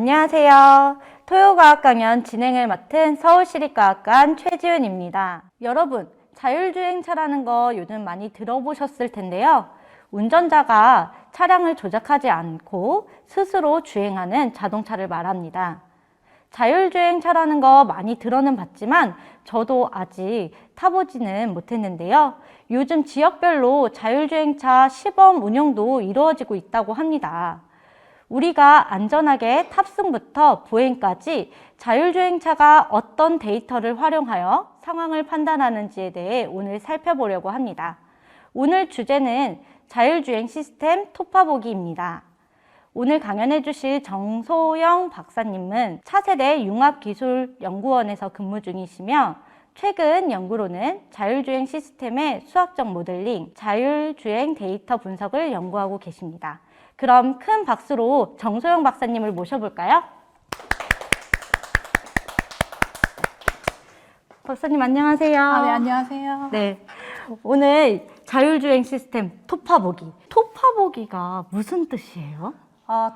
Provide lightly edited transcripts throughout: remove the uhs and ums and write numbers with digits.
안녕하세요. 토요과학 강연 진행을 맡은 서울시립과학관 최지은입니다. 여러분, 자율주행차라는 거 요즘 많이 들어보셨을 텐데요. 운전자가 차량을 조작하지 않고 스스로 주행하는 자동차를 말합니다. 자율주행차라는 거 많이 들어는 봤지만 저도 아직 타보지는 못했는데요. 요즘 지역별로 자율주행차 시범 운영도 이루어지고 있다고 합니다. 우리가 안전하게 탑승부터 보행까지 자율주행차가 어떤 데이터를 활용하여 상황을 판단하는지에 대해 오늘 살펴보려고 합니다. 오늘 주제는 자율주행 시스템 토파보기입니다. 오늘 강연해 주실 정소영 박사님은 차세대 융합기술연구원에서 근무 중이시며 최근 연구로는 자율주행 시스템의 수학적 모델링, 자율주행 데이터 분석을 연구하고 계십니다. 그럼 큰 박수로 정소영 박사님을 모셔볼까요? 박사님 안녕하세요. 네, 안녕하세요. 네, 오늘 자율주행 시스템 토파보기. 토파보기가 무슨 뜻이에요?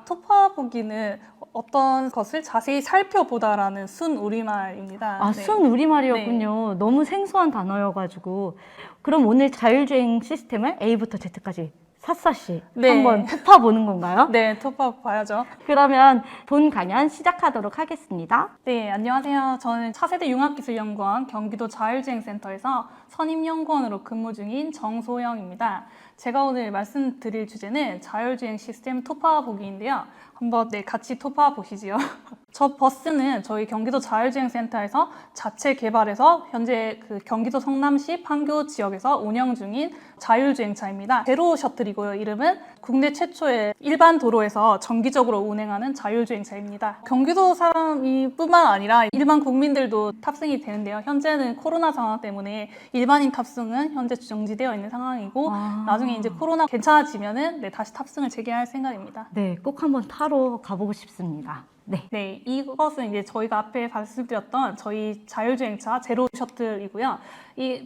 토파보기는 어떤 것을 자세히 살펴보다라는 순 우리말입니다. 네. 순 우리말이었군요. 너무 생소한 단어여가지고. 그럼 오늘 자율주행 시스템을 A부터 Z까지 샅샅이 한번 토파보는 건가요? 네, 토파봐야죠. 그러면 본 강연 시작하도록 하겠습니다. 네, 안녕하세요. 저는 차세대 융합기술연구원 경기도 자율주행센터에서 선임연구원으로 근무 중인 정소영입니다. 제가 오늘 말씀드릴 주제는 자율주행 시스템 토파보기인데요. 한번 같이 토파보시지요. 저 버스는 저희 경기도 자율주행센터에서 자체 개발해서 현재 경기도 성남시 판교 지역에서 운영 중인 자율주행차입니다. 제로 셔틀이고요. 이름은 국내 최초의 일반 도로에서 정기적으로 운행하는 자율주행차입니다. 경기도 사람이 뿐만 아니라 일반 국민들도 탑승이 되는데요. 현재는 코로나 상황 때문에 일반인 탑승은 현재 정지되어 있는 상황이고 나중에 이제 코로나 괜찮아지면은 다시 탑승을 재개할 생각입니다. 네, 꼭 한번 타러 가보고 싶습니다. 네, 이것은 이제 저희가 앞에 말씀드렸던 저희 자율주행차 제로 셔틀이고요.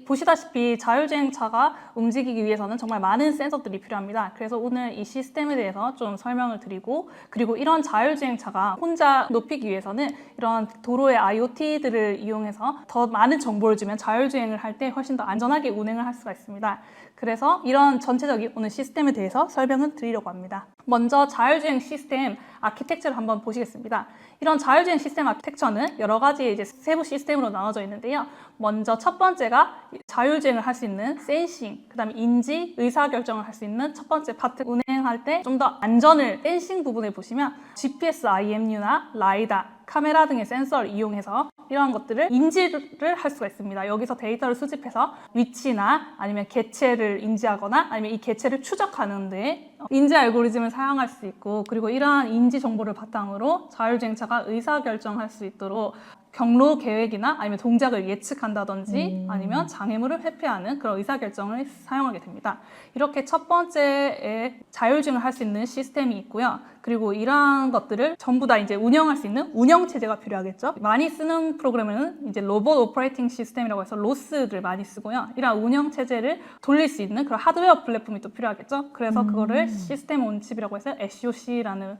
보시다시피 자율주행차가 움직이기 위해서는 정말 많은 센서들이 필요합니다. 그래서 오늘 이 시스템에 대해서 좀 설명을 드리고, 그리고 이런 자율주행차가 혼자 높이기 위해서는 이런 도로의 IoT들을 이용해서 더 많은 정보를 주면 자율주행을 할 때 훨씬 더 안전하게 운행을 할 수가 있습니다. 그래서 이런 전체적인 오늘 시스템에 대해서 설명을 드리려고 합니다. 먼저 자율주행 시스템 아키텍처를 한번 보시겠습니다. 이런 자율주행 시스템 아키텍처는 여러 가지 이제 세부 시스템으로 나눠져 있는데요. 먼저 첫 번째가 자율주행을 할 수 있는 센싱, 그 다음에 인지, 의사결정을 할 수 있는 첫 번째 파트. 운행할 때 좀 더 안전을 센싱 부분에 보시면 GPS, IMU나 라이다, 카메라 등의 센서를 이용해서 이러한 것들을 인지를 할 수가 있습니다. 여기서 데이터를 수집해서 위치나 아니면 개체를 인지하거나 아니면 이 개체를 추적하는 데 인지 알고리즘을 사용할 수 있고, 그리고 이러한 인지 정보를 바탕으로 자율주행차가 의사결정할 수 있도록 경로 계획이나 아니면 동작을 예측한다든지 아니면 장애물을 회피하는 그런 의사결정을 사용하게 됩니다. 이렇게 첫 번째에 자율주행을 할 수 있는 시스템이 있고요. 그리고 이러한 것들을 전부 다 이제 운영할 수 있는 운영체제가 필요하겠죠. 많이 쓰는 프로그램은 이제 로봇 오퍼레이팅 시스템이라고 해서 로스를 많이 쓰고요. 이러한 운영체제를 돌릴 수 있는 그런 하드웨어 플랫폼이 또 필요하겠죠. 그래서 그거를 시스템 온칩이라고 해서 SOC라는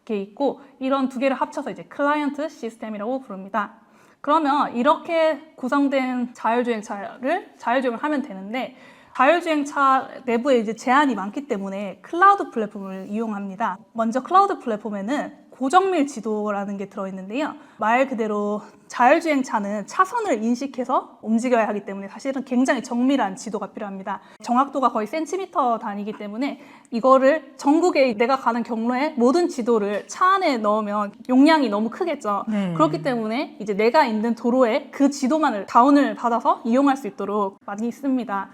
게 있고, 이런 두 개를 합쳐서 이제 클라이언트 시스템이라고 부릅니다. 그러면 이렇게 구성된 자율주행을 하면 되는데, 자율주행차 내부에 이제 제한이 많기 때문에 클라우드 플랫폼을 이용합니다. 먼저 클라우드 플랫폼에는 고정밀 지도라는 게 들어있는데요. 말 그대로 자율주행차는 차선을 인식해서 움직여야 하기 때문에 사실은 굉장히 정밀한 지도가 필요합니다. 정확도가 거의 센티미터 단위이기 때문에 이거를 전국에 내가 가는 경로에 모든 지도를 차 안에 넣으면 용량이 너무 크겠죠. 그렇기 때문에 이제 내가 있는 도로에 그 지도만을 다운을 받아서 이용할 수 있도록 많이 씁니다.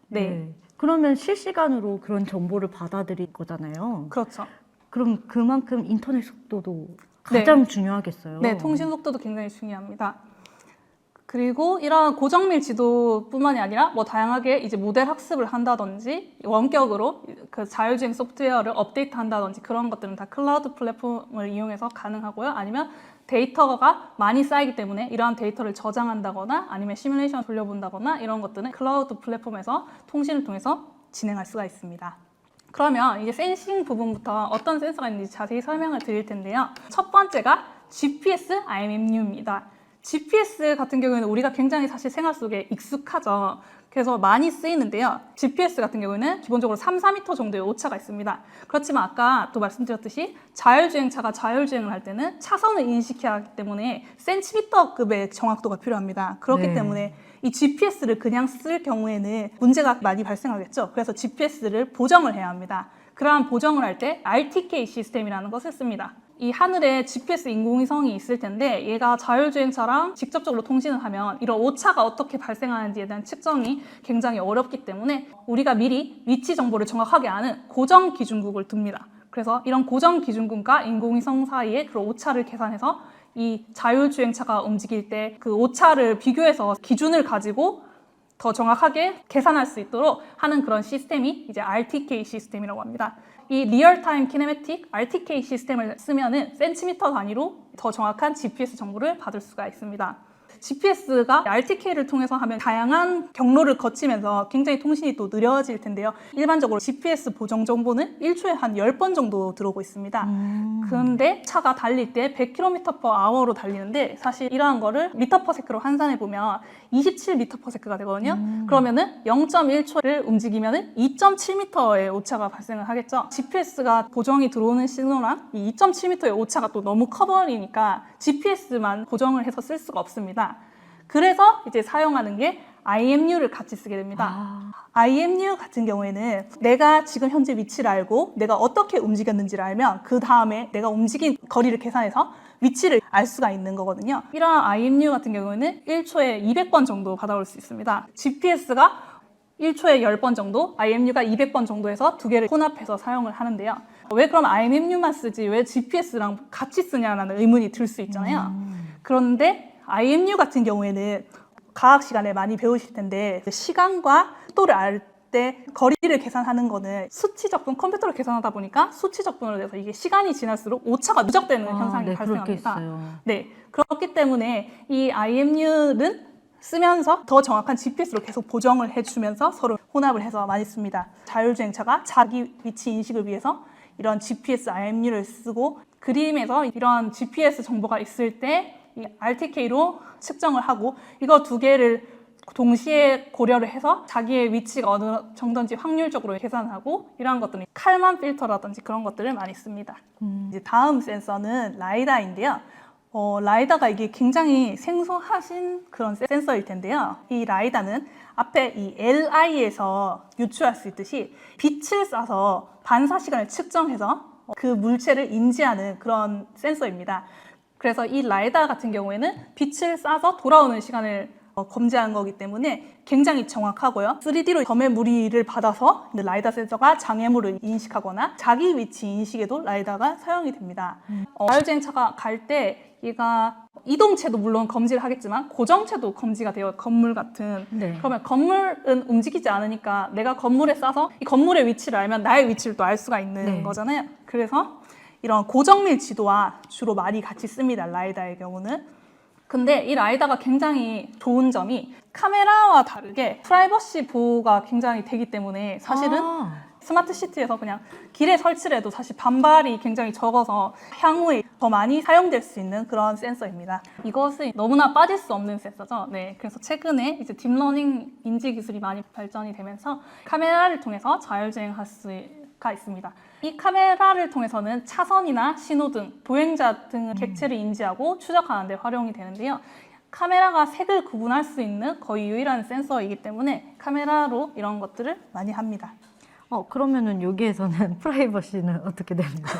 네. 그러면 실시간으로 그런 정보를 받아들일 거잖아요. 그렇죠. 그럼 그만큼 인터넷 속도도 가장 중요하겠어요. 네, 통신 속도도 굉장히 중요합니다. 그리고 이런 고정밀 지도뿐만이 아니라 다양하게 이제 모델 학습을 한다든지 원격으로 그 자율주행 소프트웨어를 업데이트한다든지 그런 것들은 다 클라우드 플랫폼을 이용해서 가능하고요. 아니면 데이터가 많이 쌓이기 때문에 이러한 데이터를 저장한다거나 아니면 시뮬레이션 돌려본다거나 이런 것들은 클라우드 플랫폼에서 통신을 통해서 진행할 수가 있습니다. 그러면 이제 센싱 부분부터 어떤 센서가 있는지 자세히 설명을 드릴 텐데요. 첫 번째가 GPS IMU입니다. GPS 같은 경우에는 우리가 굉장히 사실 생활 속에 익숙하죠. 그래서 많이 쓰이는데요. GPS 같은 경우에는 기본적으로 3, 4m 정도의 오차가 있습니다. 그렇지만 아까 또 말씀드렸듯이 자율주행차가 자율주행을 할 때는 차선을 인식해야 하기 때문에 센티미터급의 정확도가 필요합니다. 그렇기 네. 때문에 이 GPS를 그냥 쓸 경우에는 문제가 많이 발생하겠죠. 그래서 GPS를 보정을 해야 합니다. 그러한 보정을 할 때 RTK 시스템이라는 것을 씁니다. 이 하늘에 GPS 인공위성이 있을 텐데 얘가 자율주행차랑 직접적으로 통신을 하면 이런 오차가 어떻게 발생하는지에 대한 측정이 굉장히 어렵기 때문에 우리가 미리 위치 정보를 정확하게 아는 고정 기준국을 둡니다. 그래서 이런 고정 기준국과 인공위성 사이에 그런 오차를 계산해서 이 자율주행차가 움직일 때 그 오차를 비교해서 기준을 가지고 더 정확하게 계산할 수 있도록 하는 그런 시스템이 이제 RTK 시스템이라고 합니다. 이 리얼타임 키네매틱 RTK 시스템을 쓰면은 센티미터 단위로 더 정확한 GPS 정보를 받을 수가 있습니다. GPS가 RTK를 통해서 하면 다양한 경로를 거치면서 굉장히 통신이 또 느려질 텐데요. 일반적으로 GPS 보정 정보는 1초에 한 10번 정도 들어오고 있습니다. 그런데 차가 달릴 때 100km/h로 달리는데 사실 이러한 거를 미터/s로 환산해 보면 27m/s가 되거든요. 그러면은 0.1초를 움직이면은 2.7m의 오차가 발생을 하겠죠. GPS가 보정이 들어오는 신호랑 이 2.7m의 오차가 또 너무 커버리니까 GPS만 보정을 해서 쓸 수가 없습니다. 그래서 이제 사용하는 게 IMU를 같이 쓰게 됩니다. IMU 같은 경우에는 내가 지금 현재 위치를 알고 내가 어떻게 움직였는지를 알면 그 다음에 내가 움직인 거리를 계산해서 위치를 알 수가 있는 거거든요. 이러한 IMU 같은 경우에는 1초에 200번 정도 받아올 수 있습니다. GPS가 1초에 10번 정도, IMU가 200번 정도 해서 두 개를 혼합해서 사용을 하는데요. 왜 그럼 IMU만 쓰지 왜 GPS랑 같이 쓰냐라는 의문이 들 수 있잖아요. 그런데 IMU 같은 경우에는 과학 시간에 많이 배우실 텐데 시간과 속도를 알 때 거리를 계산하는 거는 수치 적분, 컴퓨터로 계산하다 보니까 수치 적분으로 돼서 이게 시간이 지날수록 오차가 누적되는 현상이 네, 발생합니다. 그렇겠어요. 네, 그렇기 때문에 이 IMU는 쓰면서 더 정확한 GPS로 계속 보정을 해주면서 서로 혼합을 해서 많이 씁니다. 자율주행차가 자기 위치 인식을 위해서 이런 GPS IMU를 쓰고 그림에서 이런 GPS 정보가 있을 때 이 RTK로 측정을 하고 이거 두 개를 동시에 고려를 해서 자기의 위치가 어느 정도인지 확률적으로 계산하고 이러한 것들은 칼만 필터라든지 그런 것들을 많이 씁니다. 이제 다음 센서는 라이다인데요. 라이다가 이게 굉장히 생소하신 그런 센서일 텐데요. 이 라이다는 앞에 이 LI에서 유추할 수 있듯이 빛을 쏴서 반사 시간을 측정해서 그 물체를 인지하는 그런 센서입니다. 그래서 이 라이다 같은 경우에는 빛을 쏴서 돌아오는 시간을 검지하는 거기 때문에 굉장히 정확하고요. 3D로 점의 무리를 받아서 라이다 센서가 장애물을 인식하거나 자기 위치 인식에도 라이다가 사용이 됩니다. 자율주행차가 갈 때 얘가 이동체도 물론 검지를 하겠지만 고정체도 검지가 돼요. 건물 같은. 네. 그러면 건물은 움직이지 않으니까 내가 건물에 쏴서 이 건물의 위치를 알면 나의 위치를 또 알 수가 있는 네. 거잖아요. 그래서 이런 고정밀 지도와 주로 많이 같이 씁니다. 라이다의 경우는. 근데 이 라이다가 굉장히 좋은 점이 카메라와 다르게 프라이버시 보호가 굉장히 되기 때문에 사실은 스마트 시티에서 그냥 길에 설치를 해도 사실 반발이 굉장히 적어서 향후에 더 많이 사용될 수 있는 그런 센서입니다. 이것은 너무나 빠질 수 없는 센서죠. 네, 그래서 최근에 이제 딥러닝 인지 기술이 많이 발전이 되면서 카메라를 통해서 자율주행할 수가 있습니다. 이 카메라를 통해서는 차선이나 신호등, 보행자 등의 객체를 인지하고 추적하는 데 활용이 되는데요. 카메라가 색을 구분할 수 있는 거의 유일한 센서이기 때문에 카메라로 이런 것들을 많이 합니다. 그러면은 여기에서는 프라이버시는 어떻게 됩니까?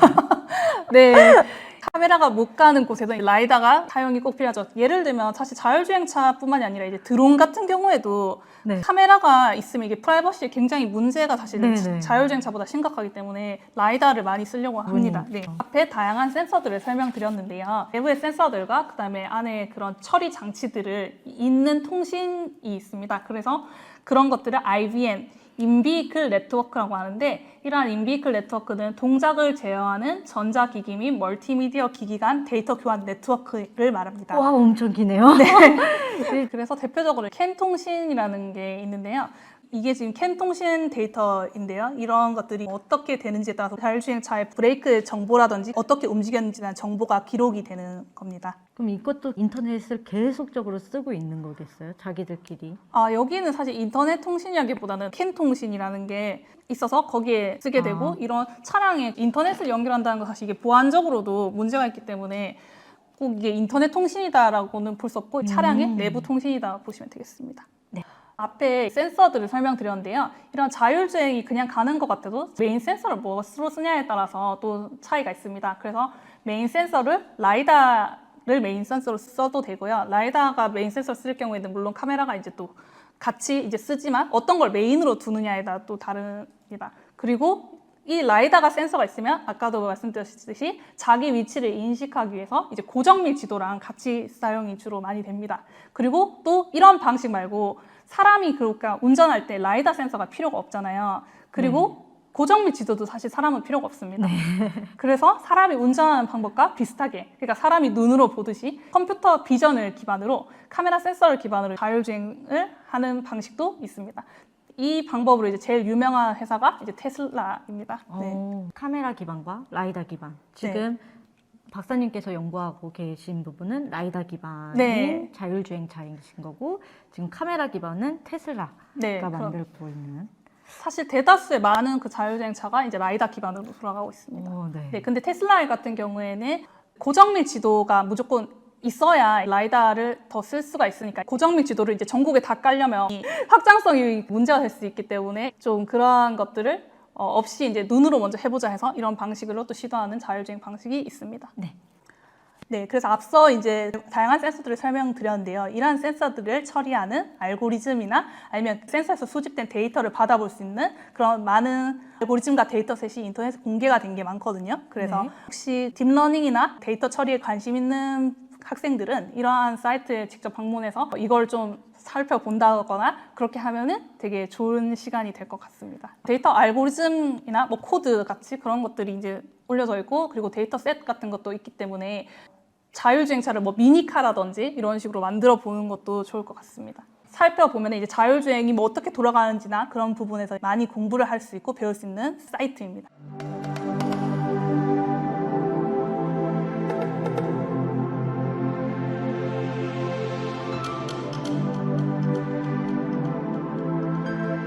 네, 카메라가 못 가는 곳에서 라이다가 사용이 꼭 필요하죠. 예를 들면 사실 자율주행차뿐만이 아니라 이제 드론 같은 경우에도 네. 카메라가 있으면 이게 프라이버시에 굉장히 문제가 사실 네네. 자율주행차보다 심각하기 때문에 라이다를 많이 쓰려고 합니다. 네. 그렇죠. 앞에 다양한 센서들을 설명드렸는데요. 내부의 센서들과 그다음에 안에 그런 처리 장치들을 잇는 통신이 있습니다. 그래서 그런 것들을 IVN 인비클 네트워크라고 하는데 이러한 인비클 네트워크는 동작을 제어하는 전자기기 및 멀티미디어 기기 간 데이터 교환 네트워크를 말합니다. 와, 엄청 기네요. 그래서 대표적으로 캔 통신이라는 게 있는데요. 이게 지금 캔 통신 데이터인데요. 이런 것들이 어떻게 되는지에 따라서 자율주행차의 브레이크 정보라든지 어떻게 움직였는지에 대한 정보가 기록이 되는 겁니다. 그럼 이것도 인터넷을 계속적으로 쓰고 있는 거겠어요? 자기들끼리? 여기는 사실 인터넷 통신이라기보다는 캔 통신이라는 게 있어서 거기에 쓰게 되고 이런 차량에 인터넷을 연결한다는 건 사실 이게 보안적으로도 문제가 있기 때문에 꼭 이게 인터넷 통신이다라고는 볼 수 없고 차량의 내부 통신이다 보시면 되겠습니다. 네. 앞에 센서들을 설명드렸는데요. 이런 자율주행이 그냥 가는 것 같아도 메인 센서를 무엇으로 쓰냐에 따라서 또 차이가 있습니다. 그래서 메인 센서를 라이다를 메인 센서로 써도 되고요. 라이다가 메인 센서를 쓸 경우에는 물론 카메라가 이제 또 같이 이제 쓰지만 어떤 걸 메인으로 두느냐에 따라 또 다릅니다. 그리고 이 라이다가 센서가 있으면 아까도 말씀드렸듯이 자기 위치를 인식하기 위해서 이제 고정밀 지도랑 같이 사용이 주로 많이 됩니다. 그리고 또 이런 방식 말고 사람이 그러니까 운전할 때 라이다 센서가 필요가 없잖아요. 그리고 고정밀 지도도 사실 사람은 필요가 없습니다. 그래서 사람이 운전하는 방법과 비슷하게 그러니까 사람이 눈으로 보듯이 컴퓨터 비전을 기반으로 카메라 센서를 기반으로 자율주행을 하는 방식도 있습니다. 이 방법으로 이제 제일 유명한 회사가 이제 테슬라입니다. 카메라 기반과 라이다 기반. 지금 박사님께서 연구하고 계신 부분은 라이다 기반인 자율주행차인 거고 지금 카메라 기반은 테슬라가 만들고 있는. 사실 대다수의 많은 그 자율주행차가 이제 라이다 기반으로 돌아가고 있습니다. 근데 테슬라 같은 경우에는 고정밀 지도가 무조건 있어야 라이다를 더 쓸 수가 있으니까 고정밀 지도를 이제 전국에 다 깔려면 확장성이 문제가 될 수 있기 때문에 좀 그러한 것들을 없이 이제 눈으로 먼저 해보자 해서 이런 방식으로 또 시도하는 자율주행 방식이 있습니다. 그래서 앞서 이제 다양한 센서들을 설명드렸는데요. 이러한 센서들을 처리하는 알고리즘이나 아니면 센서에서 수집된 데이터를 받아볼 수 있는 그런 많은 알고리즘과 데이터셋이 인터넷에 공개가 된 게 많거든요. 그래서 혹시 딥러닝이나 데이터 처리에 관심 있는 학생들은 이러한 사이트에 직접 방문해서 이걸 좀 살펴본다거나 그렇게 하면은 되게 좋은 시간이 될 것 같습니다. 데이터 알고리즘이나 뭐 코드 같이 그런 것들이 이제 올려져 있고 그리고 데이터 셋 같은 것도 있기 때문에 자율주행차를 뭐 미니카라든지 이런 식으로 만들어 보는 것도 좋을 것 같습니다. 살펴보면 이제 자율주행이 뭐 어떻게 돌아가는지나 그런 부분에서 많이 공부를 할 수 있고 배울 수 있는 사이트입니다.